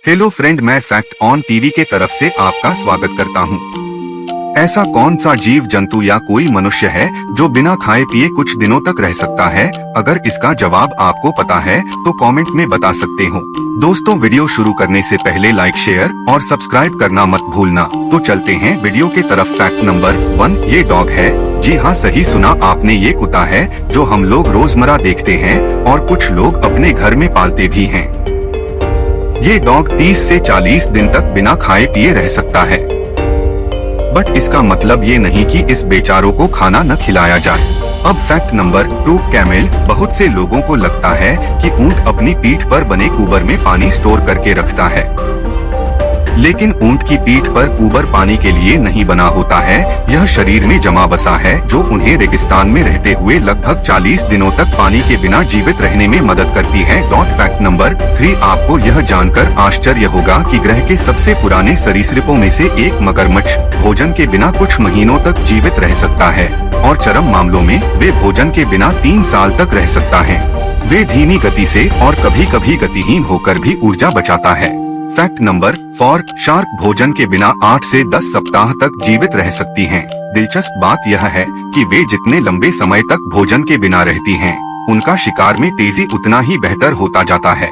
Hello friend, मैं fact on TV के तरफ से आपका स्वागत करता हूं। ऐसा कौन सा जीव जंतु या कोई मनुष्य है जो बिना खाए पिए कुछ दिनों तक रह सकता है? अगर इसका जवाब आपको पता है तो कमेंट में बता सकते हो। दोस्तों, वीडियो शुरू करने से पहले लाइक, शेयर और सब्सक्राइब करना मत भूलना। तो चलते हैं वीडियो के तरफ। फैक्ट नंबर 1, ये डॉग है। जी हाँ, सही सुना आपने, ये कुत्ता है जो हम लोग रोजमर्रा देखते हैं और कुछ लोग अपने घर में पालते भी हैं। ये डॉग 30 से 40 दिन तक बिना खाए पिए रह सकता है। बट इसका मतलब ये नहीं कि इस बेचारों को खाना न खिलाया जाए। अब फैक्ट नंबर 2, कैमेल। बहुत से लोगों को लगता है कि ऊंट अपनी पीठ पर बने कुबर में पानी स्टोर करके रखता है, लेकिन ऊंट की पीठ पर कुबर पानी के लिए नहीं बना होता है। यह शरीर में जमा बसा है जो उन्हें रेगिस्तान में रहते हुए लगभग 40 दिनों तक पानी के बिना जीवित रहने में मदद करती है। फैक्ट नंबर 3, आपको यह जानकर आश्चर्य होगा कि ग्रह के सबसे पुराने सरीसृपों में से एक मगरमच्छ भोजन के बिना कुछ महीनों तक जीवित रह सकता है और चरम मामलों में वे भोजन के बिना 3 साल तक रह सकता है। वे धीमी गति से और कभी कभी गतिहीन होकर भी ऊर्जा बचाता है। फैक्ट नंबर 4, शार्क भोजन के बिना 8 से 10 सप्ताह तक जीवित रह सकती हैं। दिलचस्प बात यह है कि वे जितने लंबे समय तक भोजन के बिना रहती हैं, उनका शिकार में तेजी उतना ही बेहतर होता जाता है।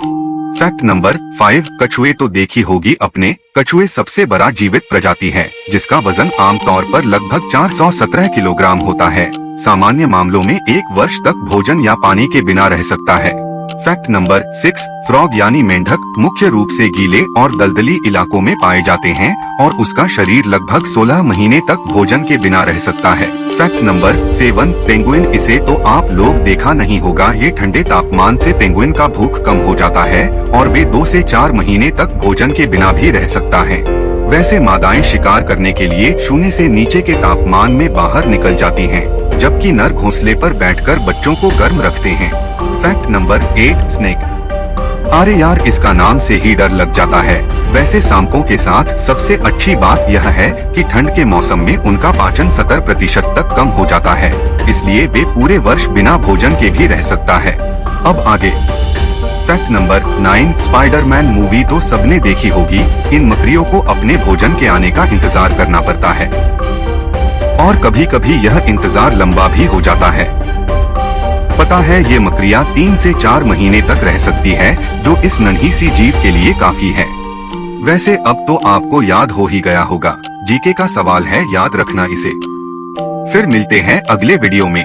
फैक्ट नंबर 5, कछुए तो देखी होगी अपने। कछुए सबसे बड़ा जीवित प्रजाति है जिसका वजन आमतौर पर लगभग 417 किलोग्राम होता है। सामान्य मामलों में 1 वर्ष तक भोजन या पानी के बिना रह सकता है। फैक्ट नंबर 6, फ्रॉग यानी मेंढक मुख्य रूप से गीले और दलदली इलाकों में पाए जाते हैं और उसका शरीर लगभग 16 महीने तक भोजन के बिना रह सकता है। Fact number 7, penguin. इसे तो आप लोग देखा नहीं होगा। ये ठंडे तापमान से पेंगुइन का भूख कम हो जाता है और वे 2 से 4 महीने तक भोजन के बिना भी रह सकता है। वैसे मादाएं शिकार करने के लिए 0 से नीचे के तापमान में बाहर निकल जाती हैं, जबकि नर घोंसले पर बैठकर बच्चों को गर्म रखते हैं। Fact number 8, snake. अरे यार, इसका नाम से ही डर लग जाता है। वैसे सांपों के साथ सबसे अच्छी बात यह है कि ठंड के मौसम में उनका पाचन 70% तक कम हो जाता है, इसलिए वे पूरे वर्ष बिना भोजन के भी रह सकता है। अब आगे फैक्ट नंबर 9, स्पाइडरमैन मूवी तो सबने देखी होगी। इन मकड़ियों को अपने भोजन के आने का इंतजार करना पड़ता है और कभी कभी यह इंतजार लंबा भी हो जाता है। पता है, ये मकड़ियाँ 3 से 4 महीने तक रह सकती है, जो इस नन्ही सी जीव के लिए काफी है। वैसे अब तो आपको याद हो ही गया होगा। जीके का सवाल है, याद रखना इसे। फिर मिलते हैं अगले वीडियो में।